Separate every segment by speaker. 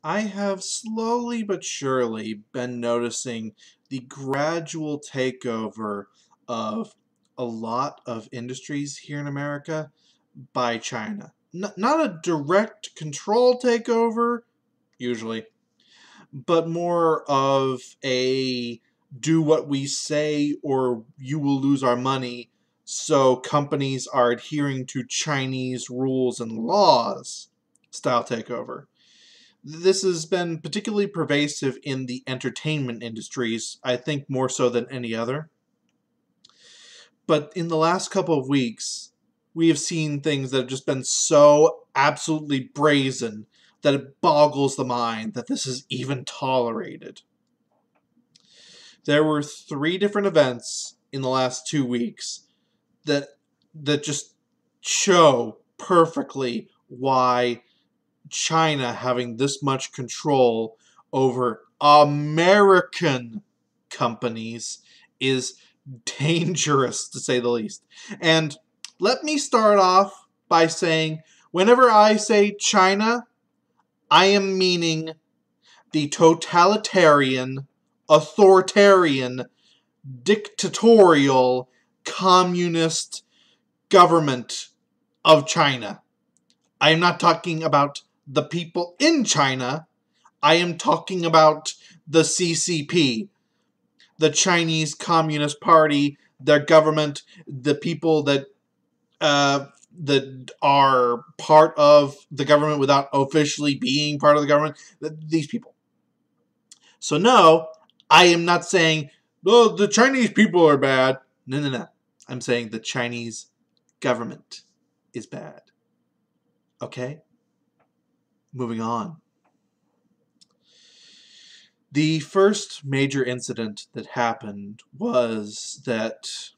Speaker 1: I have slowly but surely been noticing the gradual takeover of a lot of industries here in America by China. Not a direct control takeover, usually, but more of a do what we say or you will lose our money. So companies are adhering to Chinese rules and laws style takeover. This has been particularly pervasive in the entertainment industries, I think more so than any other. But in the last couple of weeks, we have seen things that have just been so absolutely brazen that it boggles the mind that this is even tolerated. There were three different events in the last 2 weeks that just show perfectly why China having this much control over American companies is dangerous, to say the least. And let me start off by saying, whenever I say China, I am meaning the totalitarian, authoritarian, dictatorial, communist government of China. I am not talking about the people in China. I am talking about the CCP, the Chinese Communist Party, their government, the people that that are part of the government without officially being part of the government. These people. So no, I am not saying, oh, the Chinese people are bad. No, no, no. I'm saying the Chinese government is bad. Okay? Moving on. The first major incident that happened was that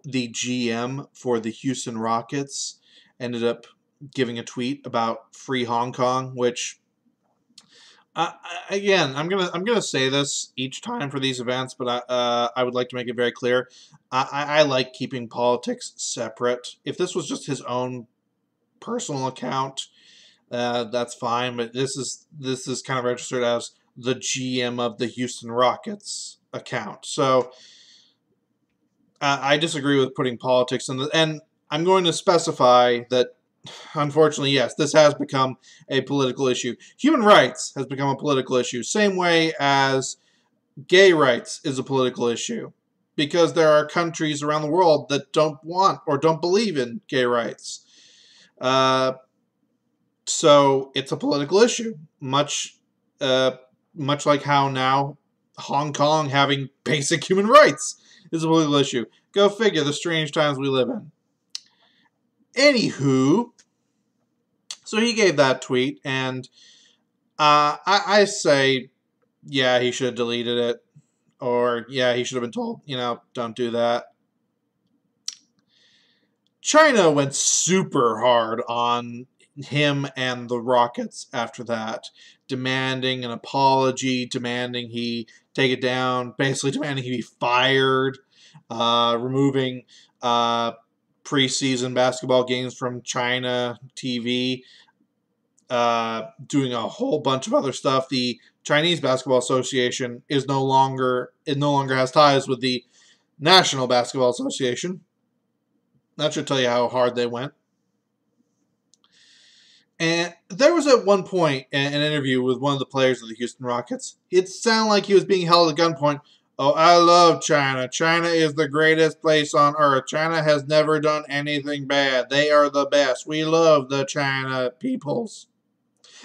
Speaker 1: the GM for the Houston Rockets ended up giving a tweet about free Hong Kong, which again, I'm gonna say this each time for these events, but I would like to make it very clear. I like keeping politics separate. If this was just his own personal account, that's fine. But this is kind of registered as the GM of the Houston Rockets account. So I disagree with putting politics in the, and I'm going to specify that. Unfortunately, yes, this has become a political issue. Human rights has become a political issue, same way as gay rights is a political issue, because there are countries around the world that don't want or don't believe in gay rights. So it's a political issue, much like how now Hong Kong having basic human rights is a political issue. Go figure, the strange times we live in. Anywho, so he gave that tweet, and I say, yeah, he should have deleted it, or yeah, he should have been told, don't do that. China went super hard on him and the Rockets after that, demanding an apology, demanding he take it down, basically demanding he be fired, removing preseason basketball games from China TV, doing a whole bunch of other stuff. The Chinese Basketball Association no longer has ties with the National Basketball Association. That should tell you how hard they went. And there was at one point an interview with one of the players of the Houston Rockets. It sounded like he was being held at gunpoint. Oh, I love China. China is the greatest place on earth. China has never done anything bad. They are the best. We love the China peoples.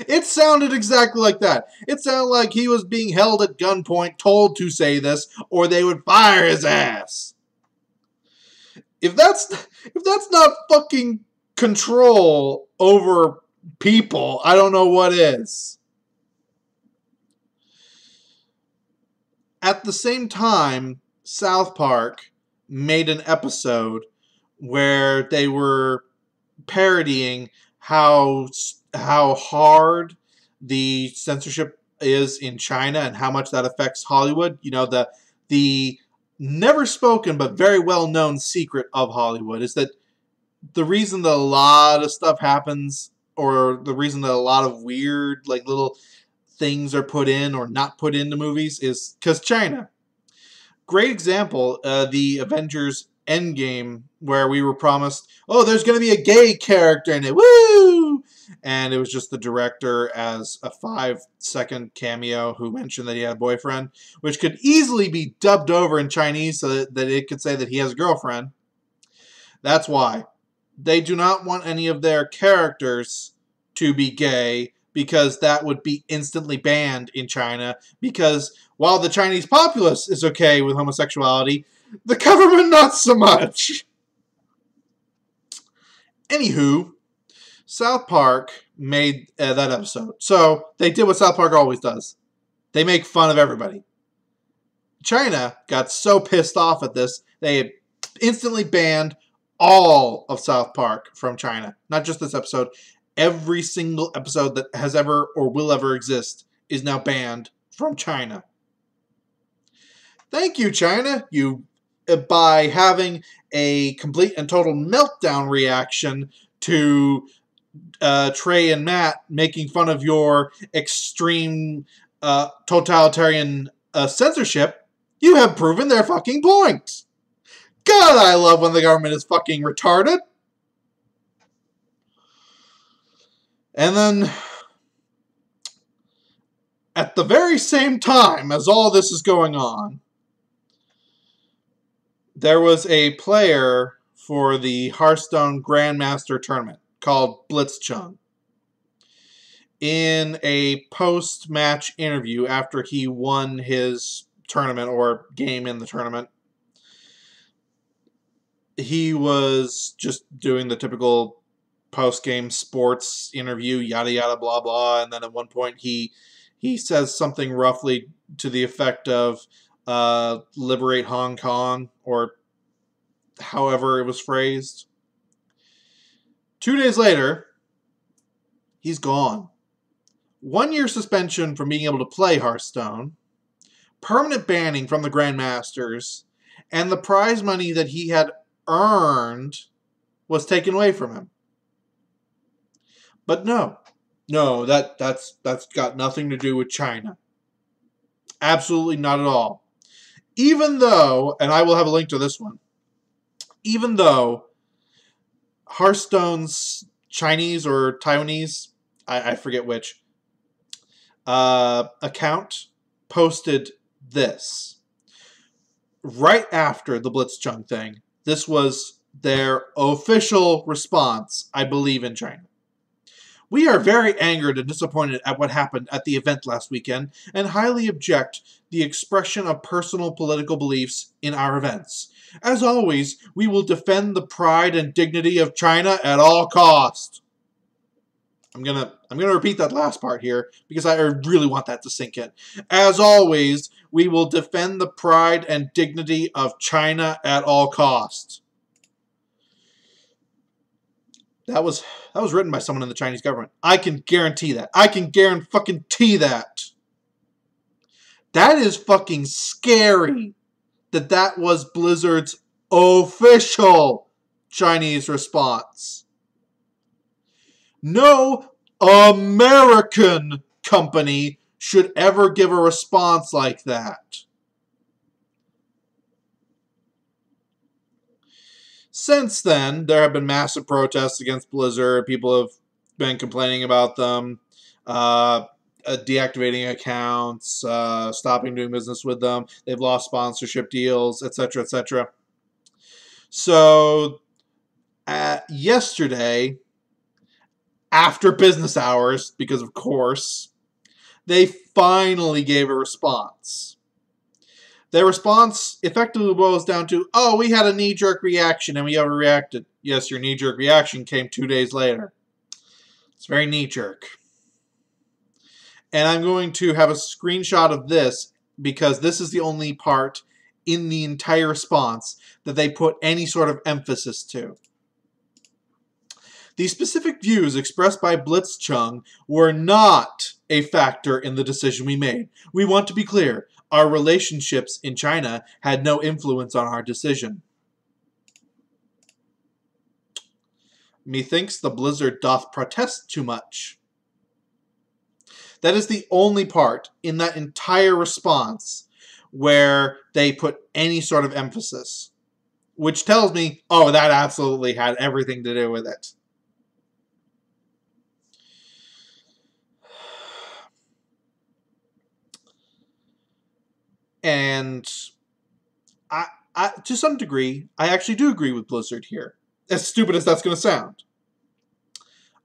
Speaker 1: It sounded exactly like that. It sounded like he was being held at gunpoint, told to say this, or they would fire his ass. If that's not fucking control over people, I don't know what is. At the same time, South Park made an episode where they were parodying how hard the censorship is in China and how much that affects Hollywood. The never spoken but very well known secret of Hollywood is that the reason that a lot of stuff happens, or the reason that a lot of weird, like little things are put in or not put into movies is because China. Great example, the Avengers Endgame, where we were promised, oh, there's going to be a gay character in it, woo! And it was just the director as a 5-second cameo who mentioned that he had a boyfriend, which could easily be dubbed over in Chinese so that it could say that he has a girlfriend. That's why. They do not want any of their characters to be gay because that would be instantly banned in China, because while the Chinese populace is okay with homosexuality, the government not so much. Anywho, South Park made that episode. So they did what South Park always does. They make fun of everybody. China got so pissed off at this, they instantly banned all of South Park from China. Not just this episode. Every single episode that has ever or will ever exist is now banned from China. Thank you, China. You, by having a complete and total meltdown reaction to Trey and Matt making fun of your extreme totalitarian censorship, you have proven their fucking point. God, I love when the government is fucking retarded. And then, at the very same time as all this is going on, there was a player for the Hearthstone Grandmaster Tournament called Blitzchung. In a post-match interview after he won his tournament or game in the tournament, he was just doing the typical post-game sports interview, yada yada blah blah, and then at one point he says something roughly to the effect of liberate Hong Kong, or however it was phrased. 2 days later, he's gone. 1 year suspension from being able to play Hearthstone, permanent banning from the Grandmasters, and the prize money that he had earned was taken away from him. But no, that's got nothing to do with China. Absolutely not at all. Even though, and I will have a link to this one, even though Hearthstone's Chinese or Taiwanese, I forget which, account posted this right after the Blitzchung thing. This was their official response, I believe, in China. We are very angered and disappointed at what happened at the event last weekend and highly object the expression of personal political beliefs in our events. As always, we will defend the pride and dignity of China at all costs. I'm gonna repeat that last part here because I really want that to sink in. As always, we will defend the pride and dignity of China at all costs. That was written by someone in the Chinese government. I can guarantee that. I can guarantee that. That is fucking scary that was Blizzard's official Chinese response. No American company should ever give a response like that. Since then, there have been massive protests against Blizzard. People have been complaining about them, deactivating accounts, stopping doing business with them. They've lost sponsorship deals, etc., etc. So, yesterday, after business hours, because of course, they finally gave a response. Their response effectively boils down to, oh, we had a knee-jerk reaction and we overreacted. Yes, your knee-jerk reaction came 2 days later. It's very knee-jerk. And I'm going to have a screenshot of this because this is the only part in the entire response that they put any sort of emphasis to. The specific views expressed by Blitzchung were not a factor in the decision we made. We want to be clear. Our relationships in China had no influence on our decision. Methinks the Blizzard doth protest too much. That is the only part in that entire response where they put any sort of emphasis, which tells me, oh, that absolutely had everything to do with it. And I, to some degree, I actually do agree with Blizzard here. As stupid as that's going to sound.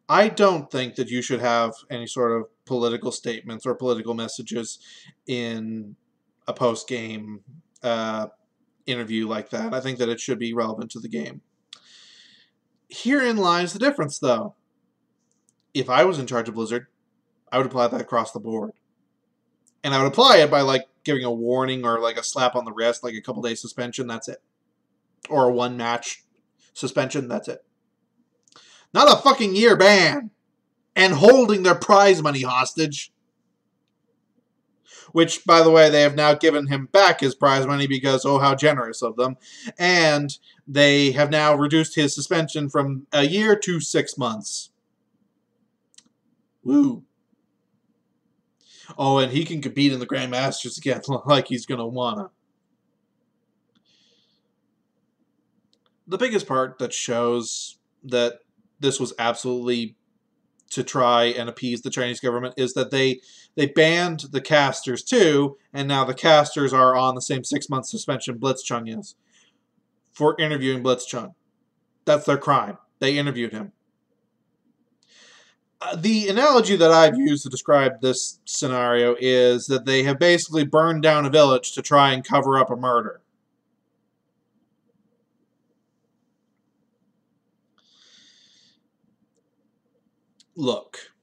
Speaker 1: I don't think that you should have any sort of political statements or political messages in a post-game interview like that. I think that it should be relevant to the game. Herein lies the difference, though. If I was in charge of Blizzard, I would apply that across the board. And I would apply it by, like, giving a warning or, like, a slap on the wrist, like a couple days suspension, that's it. Or a one-match suspension, that's it. Not a fucking year ban. And holding their prize money hostage. Which, by the way, they have now given him back his prize money because, oh, how generous of them. And they have now reduced his suspension from a year to 6 months. Woo. Oh, and he can compete in the Grandmasters again like he's going to wanna. The biggest part that shows that this was absolutely to try and appease the Chinese government is that they banned the casters too, and now the casters are on the same 6-month suspension Blitzchung is for interviewing Blitzchung. That's their crime. They interviewed him. The analogy that I've used to describe this scenario is that they have basically burned down a village to try and cover up a murder. Look,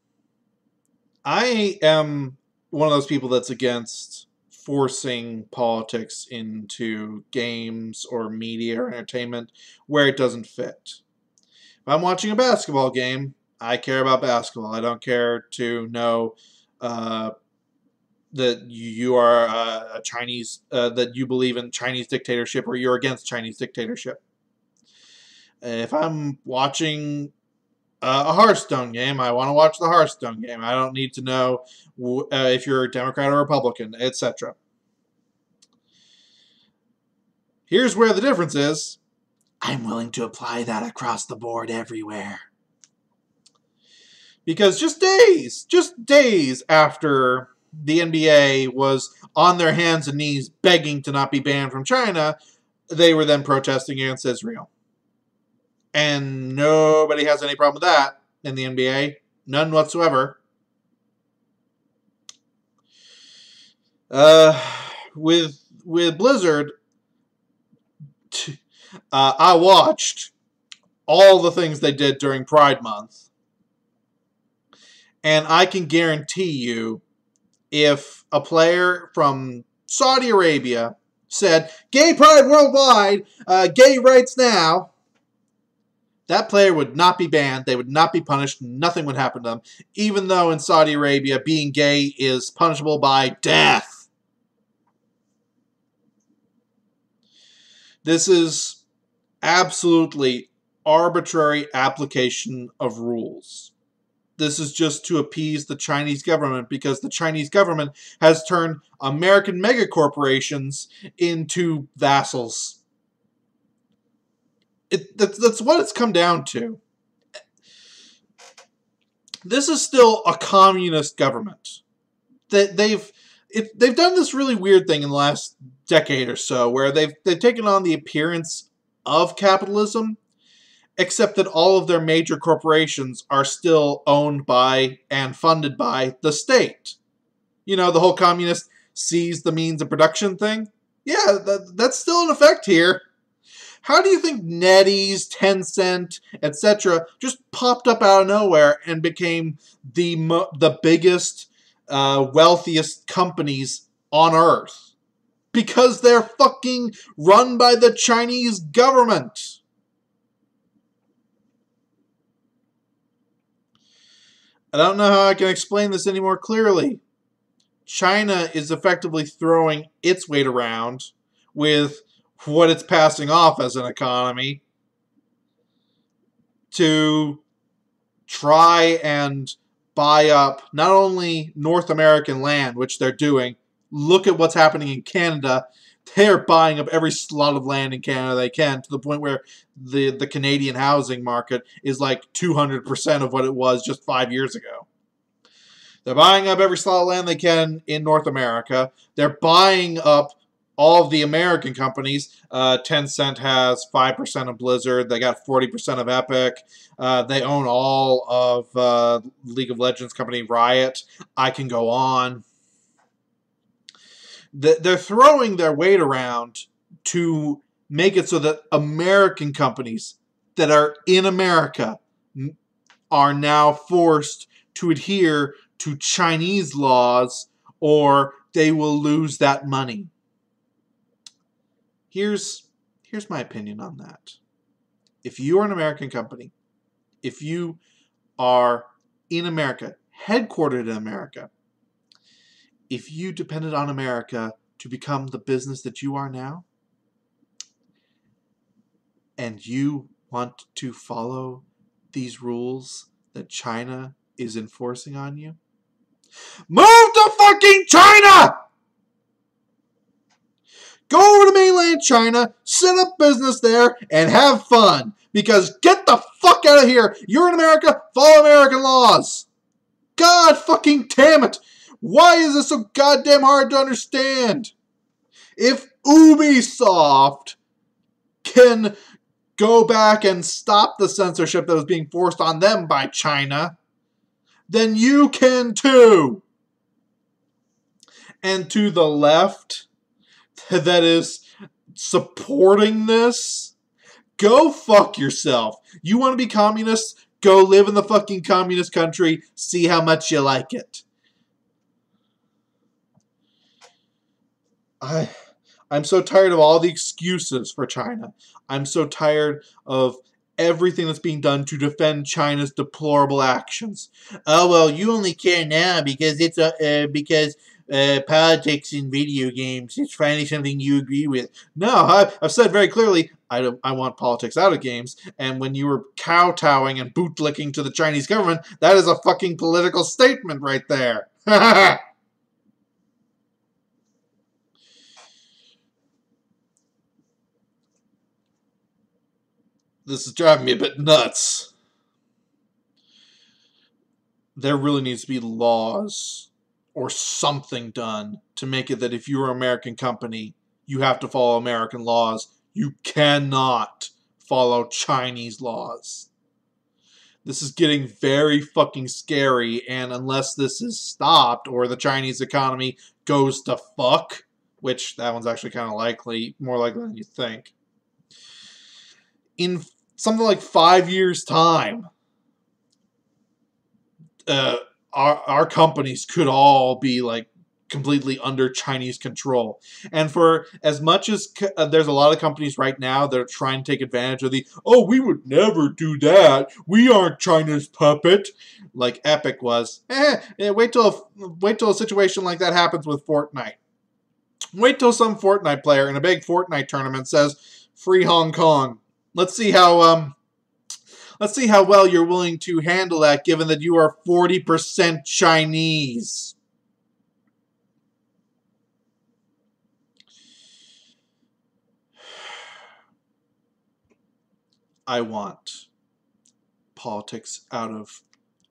Speaker 1: I am one of those people that's against forcing politics into games or media or entertainment where it doesn't fit. If I'm watching a basketball game, I care about basketball. I don't care to know that you are a Chinese, that you believe in Chinese dictatorship or you're against Chinese dictatorship. If I'm watching a Hearthstone game, I want to watch the Hearthstone game. I don't need to know if you're a Democrat or Republican, etc. Here's where the difference is. I'm willing to apply that across the board everywhere. Because just days after the NBA was on their hands and knees begging to not be banned from China, they were then protesting against Israel. And nobody has any problem with that in the NBA. None whatsoever. With Blizzard, I watched all the things they did during Pride Month. And I can guarantee you, if a player from Saudi Arabia said, gay pride worldwide, gay rights now, that player would not be banned, they would not be punished, nothing would happen to them, even though in Saudi Arabia being gay is punishable by death. This is absolutely arbitrary application of rules. This is just to appease the Chinese government because the Chinese government has turned American megacorporations into vassals. That's what it's come down to. This is still a communist government. They've done this really weird thing in the last decade or so where they've taken on the appearance of capitalism, except that all of their major corporations are still owned by and funded by the state. You know, the whole communist seize the means of production thing? Yeah, that's still in effect here. How do you think NetEase, Tencent, etc. just popped up out of nowhere and became the biggest, wealthiest companies on Earth? Because they're fucking run by the Chinese government. I don't know how I can explain this any more clearly. China is effectively throwing its weight around with what it's passing off as an economy to try and buy up not only North American land, which they're doing. Look at what's happening in Canada. They're buying up every slot of land in Canada they can, to the point where the Canadian housing market is like 200% of what it was just 5 years ago. They're buying up every slot of land they can in North America. They're buying up all of the American companies. Tencent has 5% of Blizzard. They got 40% of Epic. They own all of League of Legends company Riot. I can go on. They're throwing their weight around to make it so that American companies that are in America are now forced to adhere to Chinese laws, or they will lose that money. Here's my opinion on that. If you are an American company, if you are in America, headquartered in America, if you depended on America to become the business that you are now, and you want to follow these rules that China is enforcing on you, move to fucking China! Go over to mainland China, set up business there, and have fun. Because get the fuck out of here. You're in America, follow American laws. God fucking damn it. Why is this so goddamn hard to understand? If Ubisoft can go back and stop the censorship that was being forced on them by China, then you can too. And to the left, that is supporting this, go fuck yourself. You want to be communist? Go live in the fucking communist country. See how much you like it. I'm so tired of all the excuses for China. I'm so tired of everything that's being done to defend China's deplorable actions. Oh well, you only care now because it's politics in video games. It's finally something you agree with. No, I've said very clearly I want politics out of games. And when you were kowtowing and bootlicking to the Chinese government, that is a fucking political statement right there. This is driving me a bit nuts. There really needs to be laws or something done to make it that if you're an American company, you have to follow American laws. You cannot follow Chinese laws. This is getting very fucking scary, and unless this is stopped or the Chinese economy goes to fuck, which that one's actually kind of likely, more likely than you think, in something like 5 years' time, our companies could all be like completely under Chinese control. And for as much as there's a lot of companies right now that are trying to take advantage of oh, we would never do that. We aren't China's puppet, like Epic was. Wait till a situation like that happens with Fortnite. Wait till some Fortnite player in a big Fortnite tournament says, "Free Hong Kong." Let's see how well you're willing to handle that, given that you are 40% Chinese. I want politics out of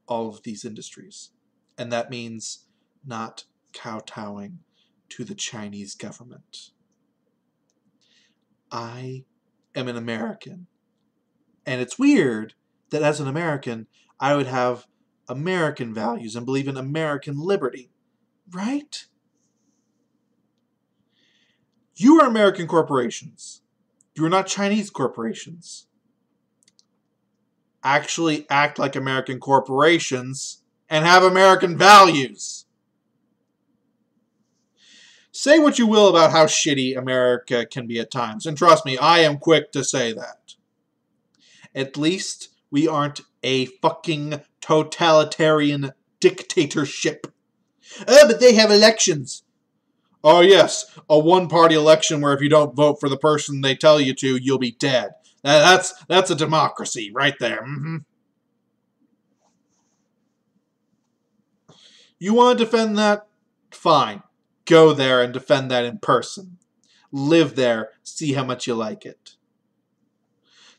Speaker 1: all of these industries. And that means not kowtowing to the Chinese government. I am an American. And it's weird that as an American, I would have American values and believe in American liberty. Right? You are American corporations. You are not Chinese corporations. Actually act like American corporations and have American values. Say what you will about how shitty America can be at times. And trust me, I am quick to say that. At least we aren't a fucking totalitarian dictatorship. Oh, but they have elections. Oh, yes, a one-party election where if you don't vote for the person they tell you to, you'll be dead. That's a democracy right there. You want to defend that? Fine. Go there and defend that in person. Live there, see how much you like it.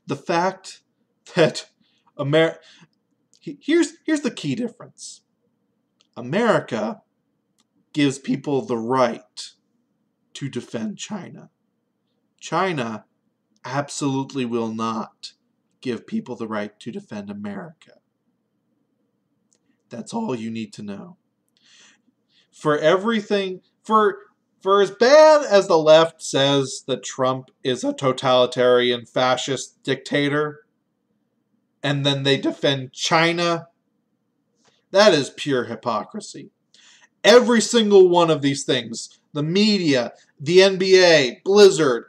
Speaker 1: The fact that here's the key difference. America gives people the right to defend China. China absolutely will not give people the right to defend America. That's all you need to know. For everything, for as bad as the left says that Trump is a totalitarian fascist dictator, and then they defend China, that is pure hypocrisy. Every single one of these things, the media, the NBA, Blizzard,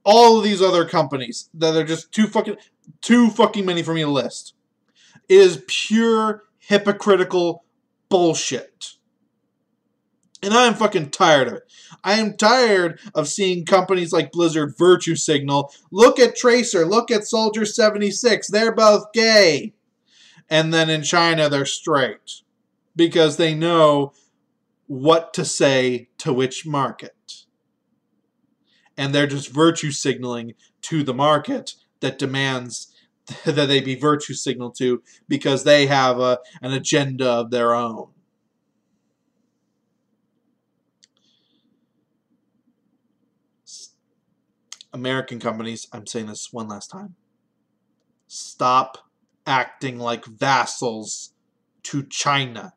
Speaker 1: all of these other companies that are just too fucking many for me to list, it is pure hypocritical bullshit. And I am fucking tired of it. I am tired of seeing companies like Blizzard virtue signal. Look at Tracer. Look at Soldier 76. They're both gay. And then in China, they're straight. Because they know what to say to which market. And they're just virtue signaling to the market that demands that they be virtue signaled to because they have an agenda of their own. American companies, I'm saying this one last time, stop acting like vassals to China.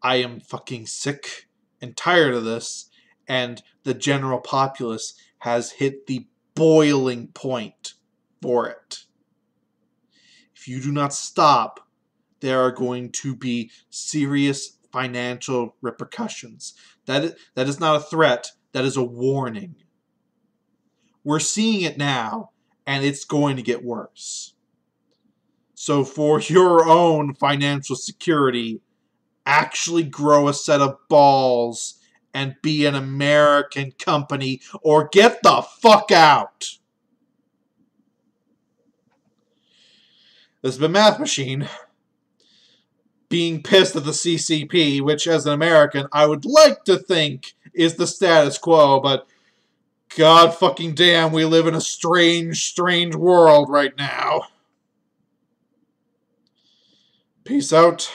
Speaker 1: I am fucking sick and tired of this, and the general populace has hit the boiling point for it. If you do not stop, there are going to be serious financial repercussions. That is not a threat. That is a warning. We're seeing it now, and it's going to get worse. So for your own financial security, actually grow a set of balls and be an American company, or get the fuck out. This has been Math Machine, being pissed at the CCP, which as an American, I would like to think is the status quo, but god fucking damn, we live in a strange, strange world right now. Peace out.